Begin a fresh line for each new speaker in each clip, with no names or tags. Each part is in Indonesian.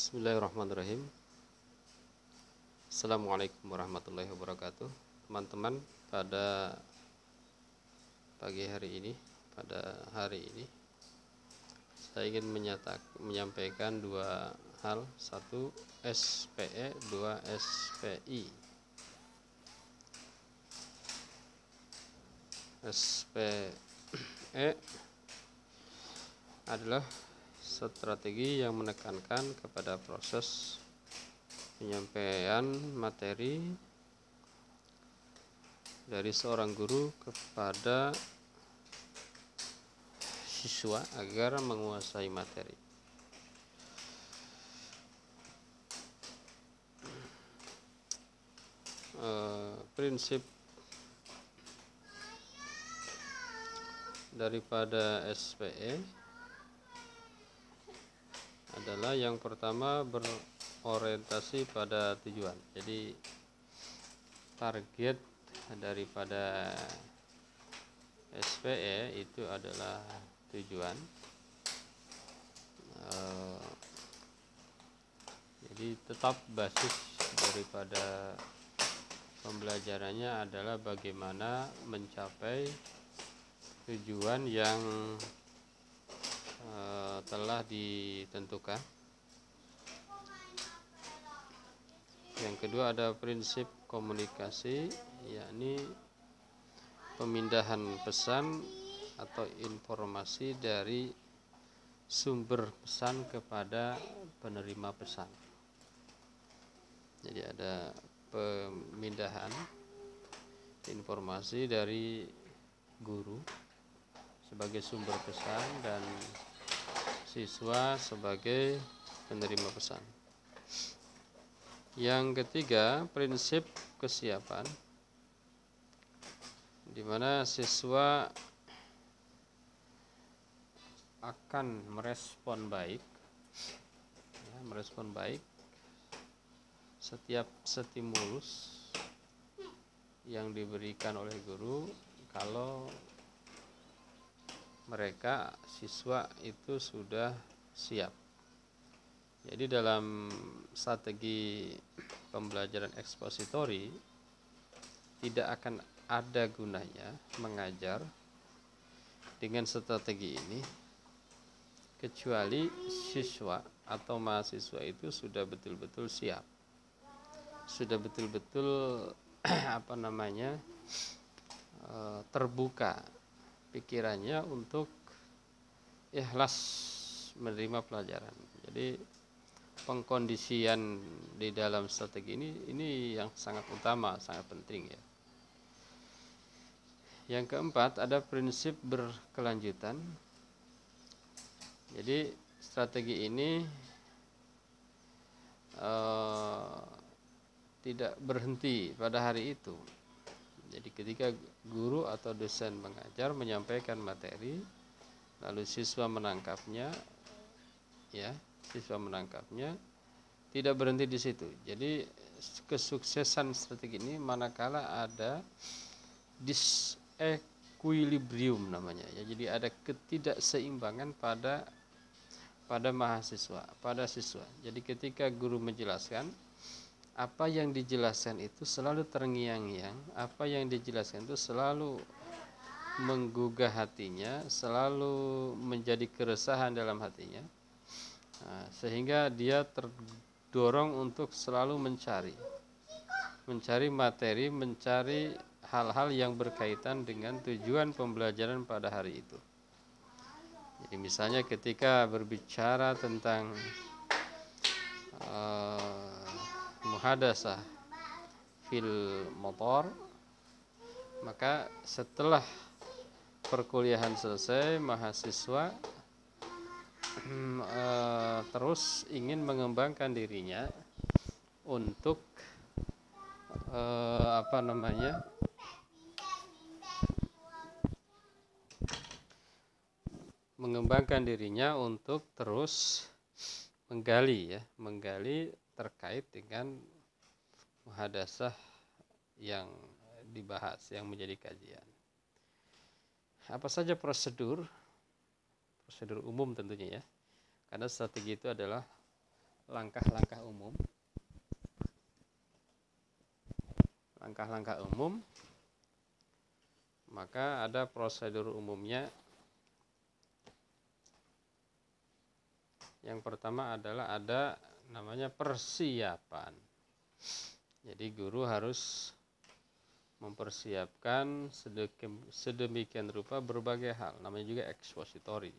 Bismillahirrahmanirrahim. Assalamualaikum warahmatullahi wabarakatuh. Teman-teman, pada pagi hari ini, saya ingin menyampaikan dua hal. Satu, SPE, dua, SPI. SPE adalah strategi yang menekankan kepada proses penyampaian materi dari seorang guru kepada siswa agar menguasai materi. Prinsip daripada SPE adalah yang pertama berorientasi pada tujuan. Jadi target daripada SPE itu adalah tujuan. Jadi tetap basis daripada pembelajarannya adalah bagaimana mencapai tujuan yang telah ditentukan. Yang kedua ada prinsip komunikasi, yakni pemindahan pesan atau informasi dari sumber pesan kepada penerima pesan. Jadi ada pemindahan informasi dari guru sebagai sumber pesan dan siswa sebagai penerima pesan. Yang ketiga, prinsip kesiapan, di mana siswa akan merespon baik setiap stimulus yang diberikan oleh guru kalau mereka siswa itu sudah siap. Jadi dalam strategi pembelajaran ekspositori tidak akan ada gunanya mengajar dengan strategi ini kecuali siswa atau mahasiswa itu sudah betul-betul siap, sudah betul-betul terbuka pikirannya untuk ikhlas menerima pelajaran. Jadi pengkondisian di dalam strategi ini yang sangat utama, sangat penting ya. Yang keempat ada prinsip berkelanjutan. Jadi strategi ini tidak berhenti pada hari itu. Jadi ketika guru atau dosen mengajar menyampaikan materi, lalu siswa menangkapnya, tidak berhenti di situ. Jadi kesuksesan strategi ini manakala ada disequilibrium namanya ya. Jadi ada ketidakseimbangan pada mahasiswa, pada siswa. Jadi ketika guru menjelaskan, apa yang dijelaskan itu selalu terngiang-ngiang, apa yang dijelaskan itu selalu menggugah hatinya, selalu menjadi keresahan dalam hatinya, sehingga dia terdorong untuk selalu mencari materi, mencari hal-hal yang berkaitan dengan tujuan pembelajaran pada hari itu. Jadi misalnya ketika berbicara tentang muhadasah fil motor, maka setelah perkuliahan selesai, mahasiswa terus ingin mengembangkan dirinya untuk terus menggali terkait dengan muhadasah yang dibahas, yang menjadi kajian. Apa saja prosedur umum tentunya ya, karena strategi itu adalah langkah-langkah umum. Langkah-langkah umum, maka ada prosedur umumnya. Yang pertama adalah ada namanya persiapan. Jadi guru harus mempersiapkan sedemikian rupa berbagai hal, namanya juga ekspositori.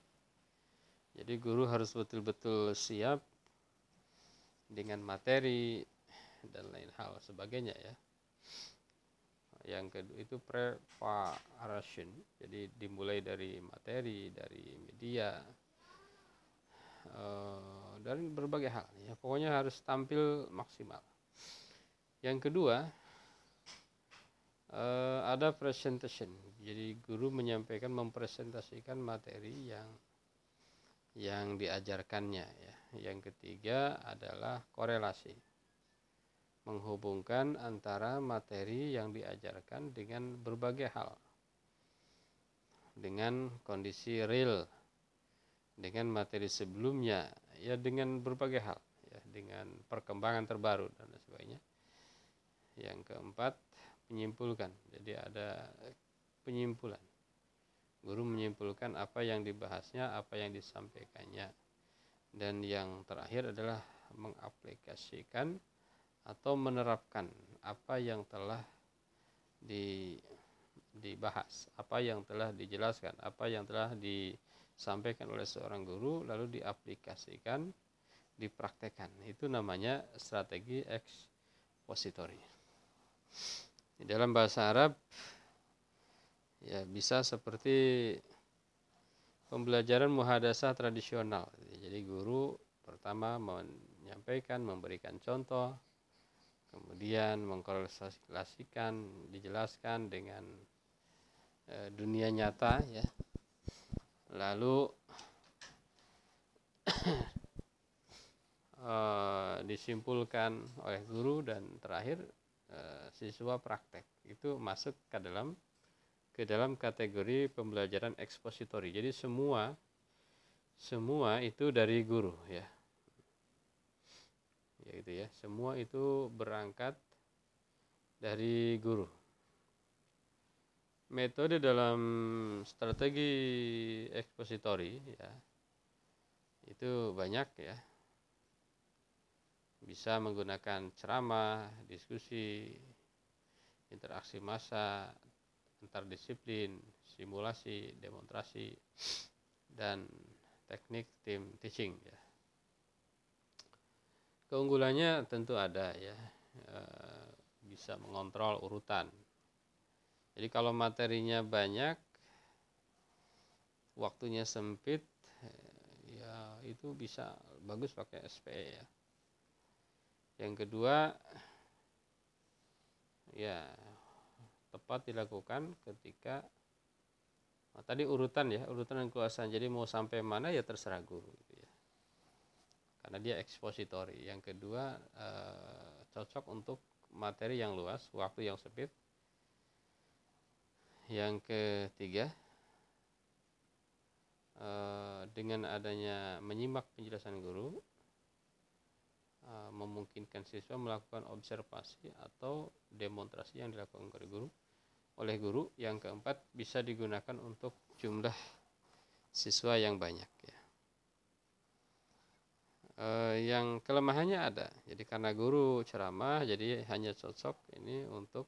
Jadi guru harus betul-betul siap dengan materi dan lain hal sebagainya ya. Yang kedua itu preparation, jadi dimulai dari materi, dari media, dari berbagai hal ya, pokoknya harus tampil maksimal. Yang kedua ada presentation, jadi guru menyampaikan, mempresentasikan materi yang diajarkannya ya. Yang ketiga adalah korelasi, menghubungkan antara materi yang diajarkan dengan berbagai hal, dengan kondisi real, dengan materi sebelumnya ya, dengan berbagai hal ya, dengan perkembangan terbaru dan sebagainya. Yang keempat, menyimpulkan, jadi ada penyimpulan, guru menyimpulkan apa yang dibahasnya, apa yang disampaikannya. Dan yang terakhir adalah mengaplikasikan atau menerapkan apa yang telah dibahas, apa yang telah dijelaskan, apa yang telah disampaikan oleh seorang guru, lalu diaplikasikan, dipraktekkan. Itu namanya strategi ekspositori. Di dalam bahasa Arab ya bisa seperti pembelajaran muhadasah tradisional. Jadi guru pertama menyampaikan, memberikan contoh, kemudian mengkorelasikan, dijelaskan dengan dunia nyata ya. Lalu disimpulkan oleh guru, dan terakhir siswa praktek. Itu masuk ke dalam kategori pembelajaran ekspositori. Jadi semua itu dari guru ya. Ya gitu ya, semua itu berangkat dari guru. Metode dalam strategi ekspositori ya, itu banyak ya. Bisa menggunakan ceramah, diskusi, interaksi massa, antar disiplin, simulasi, demonstrasi, dan teknik tim teaching ya. Keunggulannya tentu ada ya, bisa mengontrol urutan. Jadi kalau materinya banyak, waktunya sempit, ya itu bisa bagus pakai SPE ya. Yang kedua, ya tepat dilakukan ketika tadi urutan ya, urutan dan kekuasaan. Jadi mau sampai mana ya terserah guru gitu ya. Karena dia ekspositori. Yang kedua cocok untuk materi yang luas, waktu yang sempit. Yang ketiga, dengan adanya menyimak penjelasan guru, memungkinkan siswa melakukan observasi atau demonstrasi yang dilakukan oleh guru. Yang keempat, bisa digunakan untuk jumlah siswa yang banyak ya. Yang kelemahannya ada, jadi karena guru ceramah, jadi hanya cocok ini untuk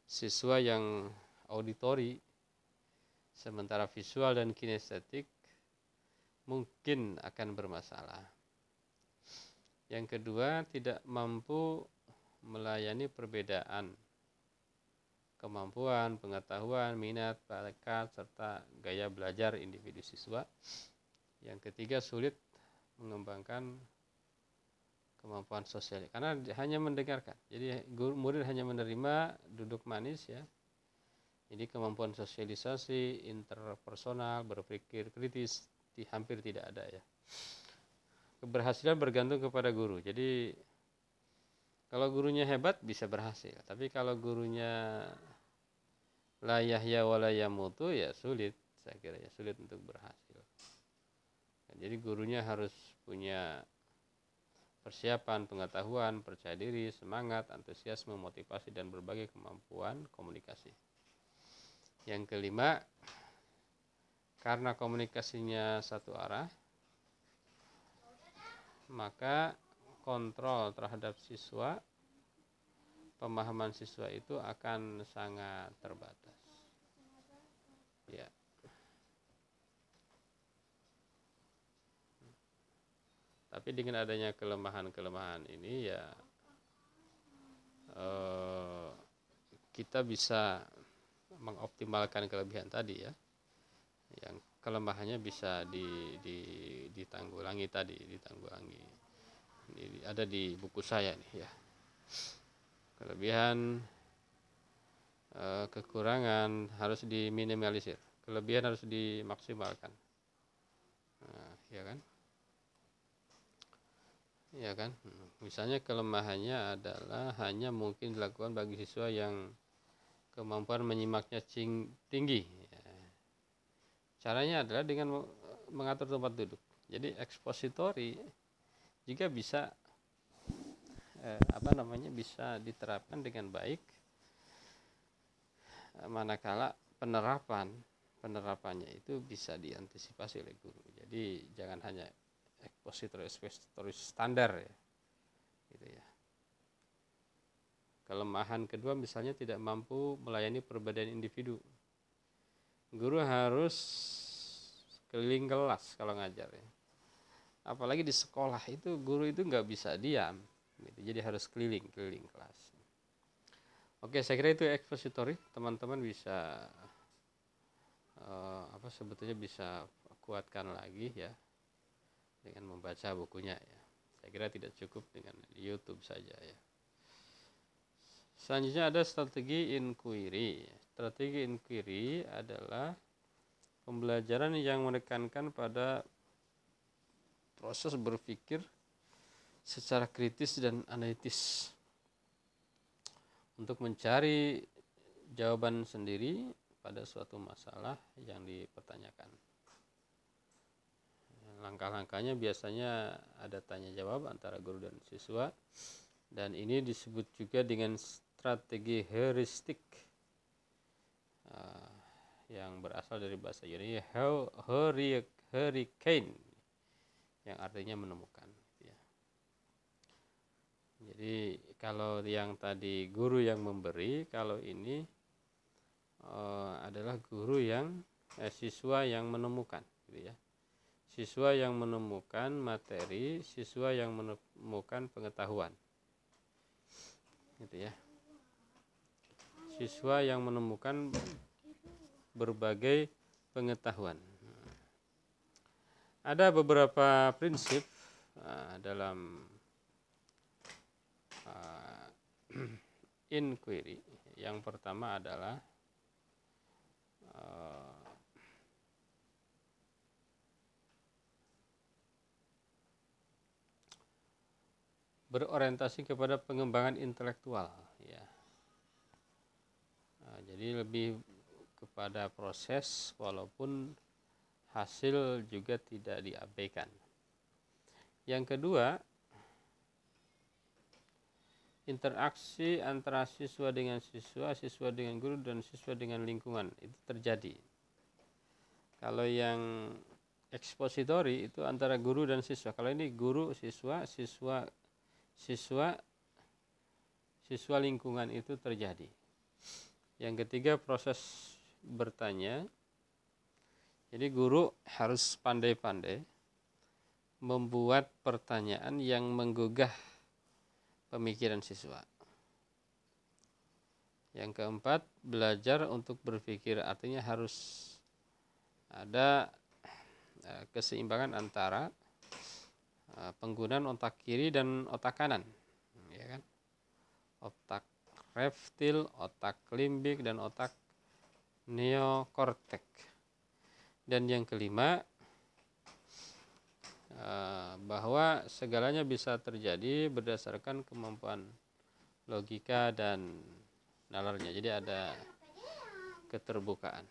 siswa yang auditori, sementara visual dan kinestetik mungkin akan bermasalah. Yang kedua, tidak mampu melayani perbedaan kemampuan, pengetahuan, minat, bakat, serta gaya belajar individu siswa. Yang ketiga, sulit mengembangkan kemampuan sosial karena hanya mendengarkan. Jadi murid hanya menerima, duduk manis ya. Jadi kemampuan sosialisasi, interpersonal, berpikir kritis hampir tidak ada ya. Keberhasilan bergantung kepada guru. Jadi kalau gurunya hebat bisa berhasil, tapi kalau gurunya la yahya wa la yamutu ya sulit, saya kira ya sulit untuk berhasil. Jadi gurunya harus punya persiapan, pengetahuan, percaya diri, semangat, antusiasme, motivasi, dan berbagai kemampuan komunikasi. Yang kelima, karena komunikasinya satu arah, maka kontrol terhadap siswa, pemahaman siswa itu akan sangat terbatas. Ya. Tapi dengan adanya kelemahan-kelemahan ini ya kita bisa mengoptimalkan kelebihan tadi ya. Yang kelemahannya bisa ditanggulangi tadi, ditanggulangi. Ini ada di buku saya nih ya. Kelebihan, kekurangan harus diminimalisir, kelebihan harus dimaksimalkan. Nah, ya kan? Ya kan, misalnya kelemahannya adalah hanya mungkin dilakukan bagi siswa yang kemampuan menyimaknya tinggi. Caranya adalah dengan mengatur tempat duduk. Jadi ekspositori juga bisa bisa diterapkan dengan baik, manakala penerapannya itu bisa diantisipasi oleh guru. Jadi jangan hanya ekspositori standar ya, gitu ya. Kelemahan kedua misalnya tidak mampu melayani perbedaan individu. Guru harus keliling kelas kalau ngajar ya. Apalagi di sekolah itu guru itu nggak bisa diam, gitu. Jadi harus keliling kelas. Oke, saya kira itu ekspositori. Teman-teman bisa sebetulnya bisa kuatkan lagi ya dengan membaca bukunya ya. Saya kira tidak cukup dengan YouTube saja ya. Selanjutnya ada strategi inquiry. Strategi inquiry adalah pembelajaran yang menekankan pada proses berpikir secara kritis dan analitis untuk mencari jawaban sendiri pada suatu masalah yang dipertanyakan. Langkah-langkahnya biasanya ada tanya jawab antara guru dan siswa, dan ini disebut juga dengan strategi heuristik yang berasal dari bahasa Yunani hurricane yang artinya menemukan. Jadi kalau yang tadi guru yang memberi, kalau ini adalah siswa yang menemukan, gitu ya. Siswa yang menemukan materi, siswa yang menemukan pengetahuan, gitu ya. Siswa yang menemukan berbagai pengetahuan. Ada beberapa prinsip dalam inquiry. Yang pertama adalah berorientasi kepada pengembangan intelektual ya. Jadi lebih kepada proses walaupun hasil juga tidak diabaikan. Yang kedua, interaksi antara siswa dengan siswa, siswa dengan guru, dan siswa dengan lingkungan itu terjadi. Kalau yang ekspositori itu antara guru dan siswa. Kalau ini guru, siswa, siswa lingkungan itu terjadi. Yang ketiga, proses bertanya. Jadi guru harus pandai-pandai membuat pertanyaan yang menggugah pemikiran siswa. Yang keempat, belajar untuk berpikir, artinya harus ada keseimbangan antara penggunaan otak kiri dan otak kanan, ya kan? Otak reptil, otak limbik, dan otak neokortek. Dan yang kelima, bahwa segalanya bisa terjadi berdasarkan kemampuan logika dan nalarnya. Jadi ada keterbukaan.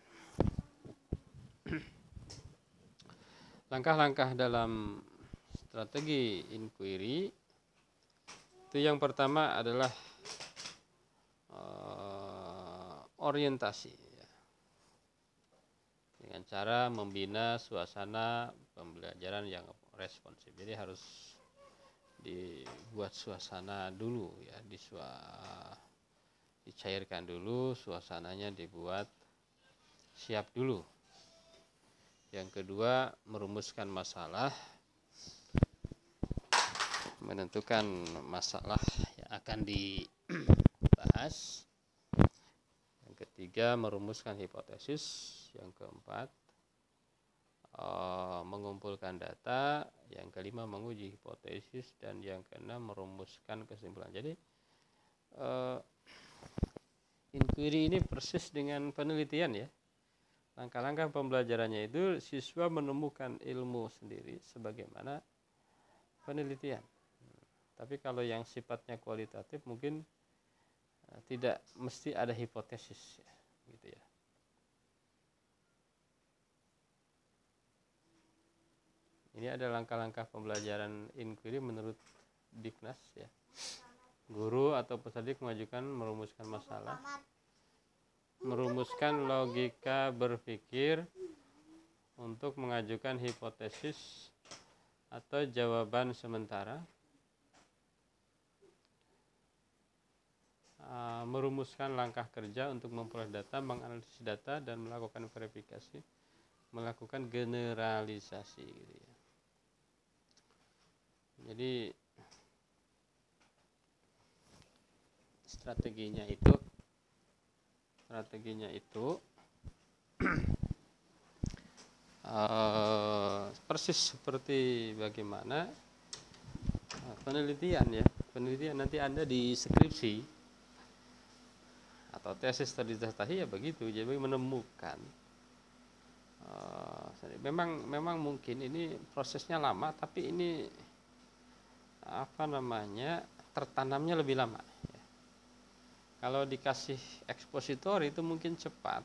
Langkah-langkah dalam strategi inquiry Itu yang pertama adalah orientasi ya. Dengan cara membina suasana pembelajaran yang responsif. Jadi harus dibuat suasana dulu ya, dicairkan dulu, suasananya dibuat siap dulu. Yang kedua, merumuskan masalah, menentukan masalah yang akan dibahas. Yang ketiga, merumuskan hipotesis. Yang keempat, mengumpulkan data. Yang kelima, menguji hipotesis. Dan yang keenam, merumuskan kesimpulan. Jadi inquiry ini persis dengan penelitian ya. Langkah-langkah pembelajarannya itu siswa menemukan ilmu sendiri sebagaimana penelitian. Tapi kalau yang sifatnya kualitatif mungkin tidak mesti ada hipotesis ya, gitu ya. Ini ada langkah-langkah pembelajaran inquiry menurut Diknas ya. Guru atau peserta mengajukan merumuskan masalah, merumuskan logika berpikir untuk mengajukan hipotesis atau jawaban sementara, merumuskan langkah kerja untuk memperoleh data, menganalisis data dan melakukan verifikasi, melakukan generalisasi gitu ya. Jadi strateginya itu persis seperti bagaimana penelitian ya. Penelitian nanti Anda di skripsi atau tesis atau disertasi ya begitu. Jadi menemukan memang mungkin ini prosesnya lama, tapi ini tertanamnya lebih lama. Kalau dikasih ekspositor itu mungkin cepat,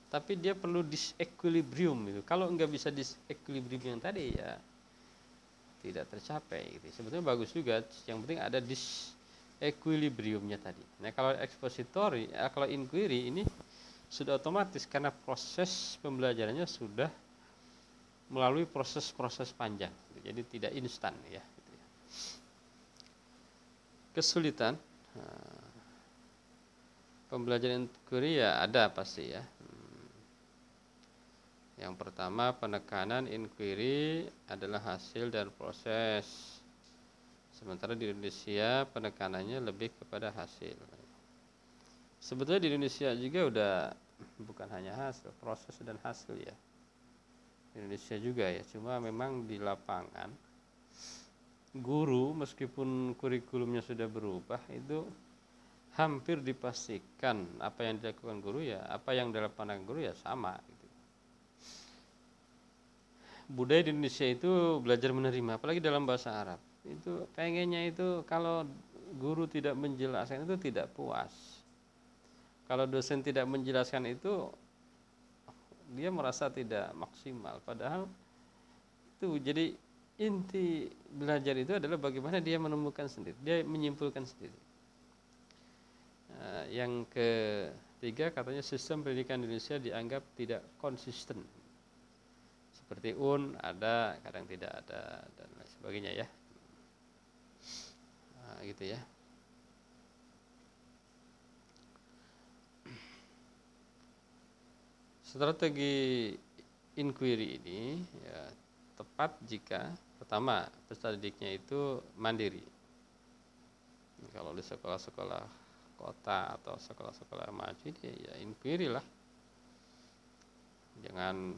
tapi dia perlu disequilibrium itu. Kalau nggak bisa disequilibrium yang tadi ya tidak tercapai. Gitu. Sebetulnya bagus juga, yang penting ada disequilibriumnya tadi. Nah kalau ekspositori, kalau inquiry ini sudah otomatis karena proses pembelajarannya sudah melalui proses-proses panjang, jadi tidak instan ya. Gitu ya. Kesulitan. Pembelajaran inquiry ya ada pasti ya. Yang pertama, penekanan inquiry adalah hasil dan proses. Sementara di Indonesia penekanannya lebih kepada hasil. Sebetulnya di Indonesia juga udah bukan hanya hasil, proses dan hasil ya. Di Indonesia juga ya, cuma memang di lapangan guru meskipun kurikulumnya sudah berubah itu hampir dipastikan apa yang dilakukan guru ya, apa yang dalam pandangan guru ya sama gitu. Budaya di Indonesia itu belajar menerima, apalagi dalam bahasa Arab. Itu pengennya itu kalau guru tidak menjelaskan itu tidak puas. Kalau dosen tidak menjelaskan itu dia merasa tidak maksimal. Padahal itu jadi inti belajar itu adalah bagaimana dia menemukan sendiri, dia menyimpulkan sendiri. Yang ketiga katanya sistem pendidikan Indonesia dianggap tidak konsisten. Seperti ada, kadang tidak ada dan lain sebagainya ya. Gitu ya. Strategi inquiry ini ya tepat jika pertama peserta didiknya itu mandiri. Kalau di sekolah-sekolah kota atau sekolah-sekolah maju ya inquiry lah, jangan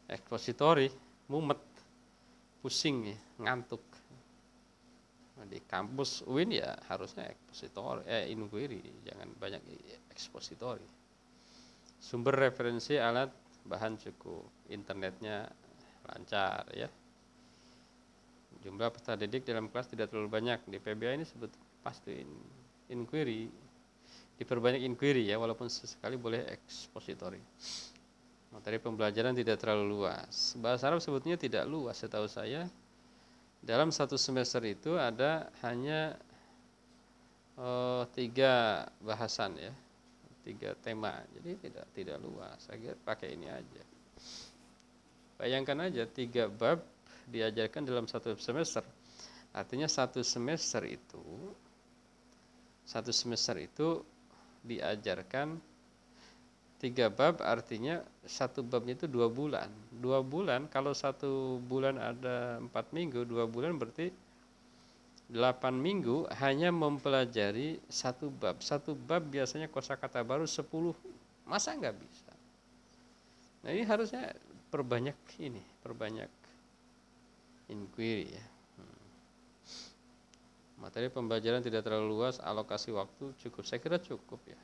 ekspositori, mumet, pusing ya, ngantuk. Di kampus UIN ya harusnya inquiry, jangan banyak ekspositori. Sumber referensi alat bahan cukup, internetnya lancar ya. Jumlah peserta didik dalam kelas tidak terlalu banyak. Di PBA ini sebetulnya pasti inquiry, diperbanyak inquiry ya, walaupun sesekali boleh ekspositori. Materi pembelajaran tidak terlalu luas. Bahasa Arab sebetulnya tidak luas setahu saya. Dalam satu semester itu ada hanya 3 bahasan ya, 3 tema. Jadi tidak luas. Saya kira pakai ini aja. Bayangkan aja 3 bab diajarkan dalam satu semester. Artinya satu semester itu diajarkan 3 bab, artinya satu babnya itu 2 bulan. 2 bulan, kalau 1 bulan ada 4 minggu, 2 bulan berarti 8 minggu hanya mempelajari satu bab. Satu bab biasanya kosakata baru 10, masa nggak bisa? Nah ini harusnya perbanyak inquiry ya. Materi pembelajaran tidak terlalu luas, alokasi waktu cukup, saya kira cukup ya.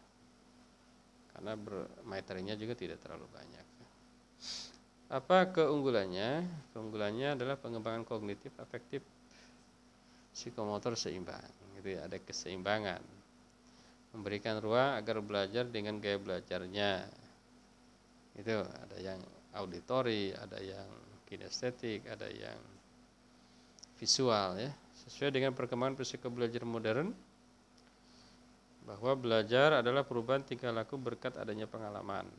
Karena materinya juga tidak terlalu banyak. Apa keunggulannya? Keunggulannya adalah pengembangan kognitif, afektif, psikomotor seimbang. Gitu ya, ada keseimbangan. Memberikan ruang agar belajar dengan gaya belajarnya. Itu ada yang auditori, ada yang kinestetik, ada yang visual ya. Sesuai dengan perkembangan psikobelajar modern, bahwa belajar adalah perubahan tingkah laku berkat adanya pengalaman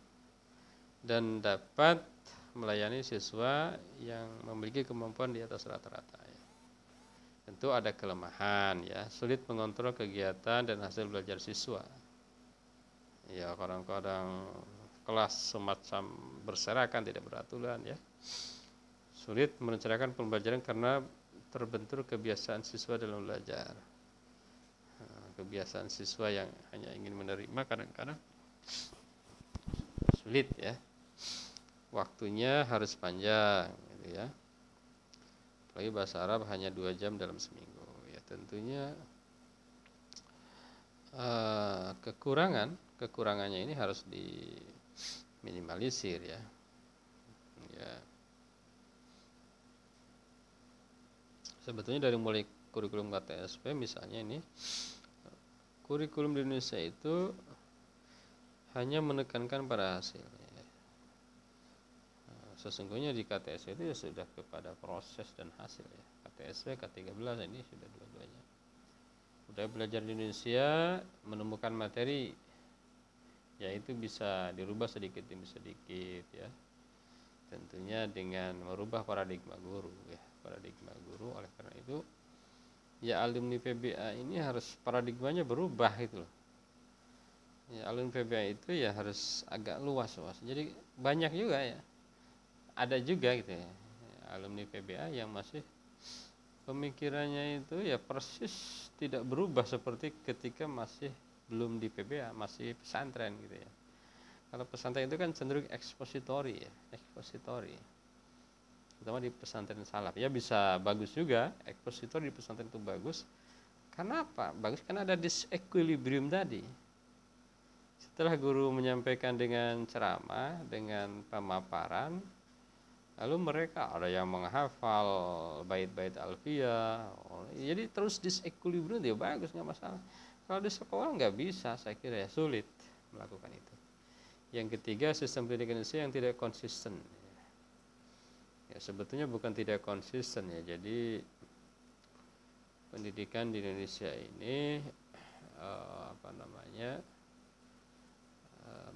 dan dapat melayani siswa yang memiliki kemampuan di atas rata-rata ya. Tentu ada kelemahan ya, sulit mengontrol kegiatan dan hasil belajar siswa ya, kadang-kadang kelas semacam berserakan, tidak beraturan ya. Sulit merencanakan pembelajaran karena terbentur kebiasaan siswa dalam belajar. Kebiasaan siswa yang hanya ingin menerima kadang-kadang sulit ya. Waktunya harus panjang gitu ya. Apalagi bahasa Arab hanya 2 jam dalam seminggu ya, tentunya kekurangannya ini harus diminimalisir ya. Sebetulnya dari mulai kurikulum KTSP misalnya ini, kurikulum di Indonesia itu hanya menekankan pada hasil. Sesungguhnya di KTSP itu ya sudah kepada proses dan hasil ya. KTSP K13 ini sudah dua-duanya. Budaya belajar di Indonesia menemukan materi, yaitu bisa dirubah sedikit demi sedikit ya. Tentunya dengan merubah paradigma guru ya. Paradigma guru, oleh karena itu ya alumni PBA ini harus paradigmanya berubah gitu loh ya. Alumni PBA itu ya harus agak luas. Jadi banyak juga ya, ada juga gitu ya, alumni PBA yang masih pemikirannya itu ya persis tidak berubah seperti ketika masih belum di PBA, masih pesantren gitu ya. Kalau pesantren itu kan cenderung ekspositori ya, terutama di pesantren salaf ya, bisa bagus juga ekspositor di pesantren itu bagus. Karena apa? Bagus karena ada disequilibrium tadi. Setelah guru menyampaikan dengan ceramah, dengan pemaparan, lalu mereka ada yang menghafal bait-bait alfiyah, jadi terus disequilibrium dia bagus, nggak masalah. Kalau di sekolah nggak bisa, saya kira ya sulit melakukan itu. Yang ketiga, sistem pendidikan Indonesia yang tidak konsisten. Ya, sebetulnya bukan tidak konsisten ya. Jadi pendidikan di Indonesia ini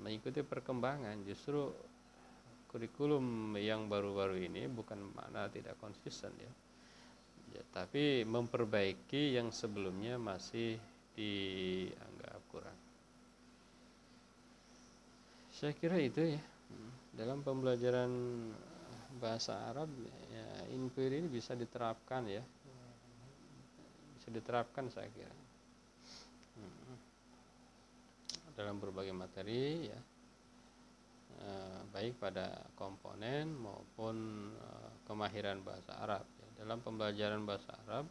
mengikuti perkembangan. Justru kurikulum yang baru-baru ini bukan makna tidak konsisten ya, tapi memperbaiki yang sebelumnya masih dianggap kurang. Saya kira itu ya. Dalam pembelajaran bahasa Arab ya, inquiry ini bisa diterapkan ya, bisa diterapkan saya kira dalam berbagai materi ya, baik pada komponen maupun kemahiran bahasa Arab ya. Dalam pembelajaran bahasa Arab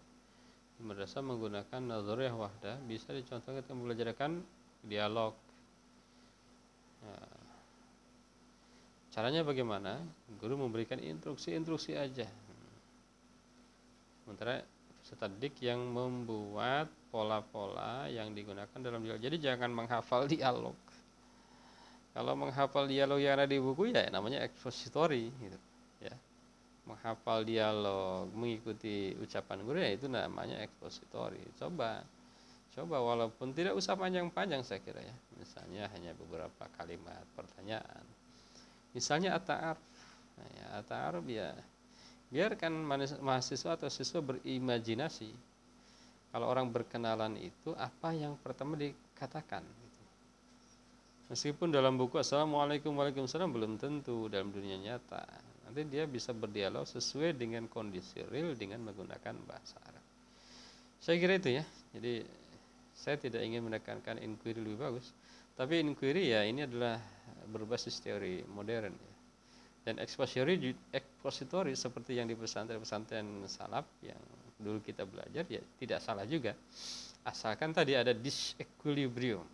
di madrasah menggunakan nazariyah wahdah, bisa dicontohkan kita membelajarkan dialog ya. Caranya bagaimana? Guru memberikan instruksi aja. Sementara peserta didik yang membuat pola-pola yang digunakan dalam dialog. Jadi jangan menghafal dialog. Kalau menghafal dialog yang ada di buku ya namanya expository gitu ya. menghafal dialog, mengikuti ucapan guru, ya itu namanya ekspositori. Coba walaupun tidak usah panjang-panjang saya kira ya. Misalnya hanya beberapa kalimat pertanyaan. Misalnya at-ta'aruf. Nah, ya, at-ta'aruf ya biarkan mahasiswa atau siswa berimajinasi. Kalau orang berkenalan itu apa yang pertama dikatakan. Meskipun dalam buku Assalamualaikum Waalaikumsalam belum tentu dalam dunia nyata. Nanti dia bisa berdialog sesuai dengan kondisi real dengan menggunakan bahasa Arab. Saya kira itu ya. Jadi saya tidak ingin menekankan inquiry lebih bagus, tapi inquiry ya ini adalah berbasis teori modern ya. Dan expository seperti yang di pesantren salaf yang dulu kita belajar ya tidak salah juga, asalkan tadi ada disequilibrium.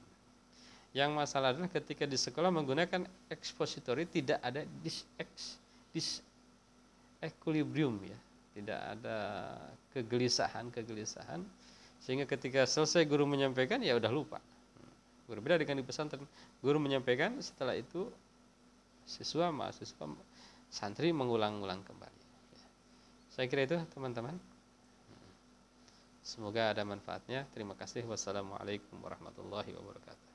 Yang masalah adalah ketika di sekolah menggunakan expository tidak ada disequilibrium ya, tidak ada kegelisahan sehingga ketika selesai guru menyampaikan ya udah lupa. Berbeda dengan di pesantren, guru menyampaikan, setelah itu mahasiswa santri mengulang-ulang kembali. Saya kira itu teman-teman. Semoga ada manfaatnya. Terima kasih. Wassalamualaikum warahmatullahi wabarakatuh.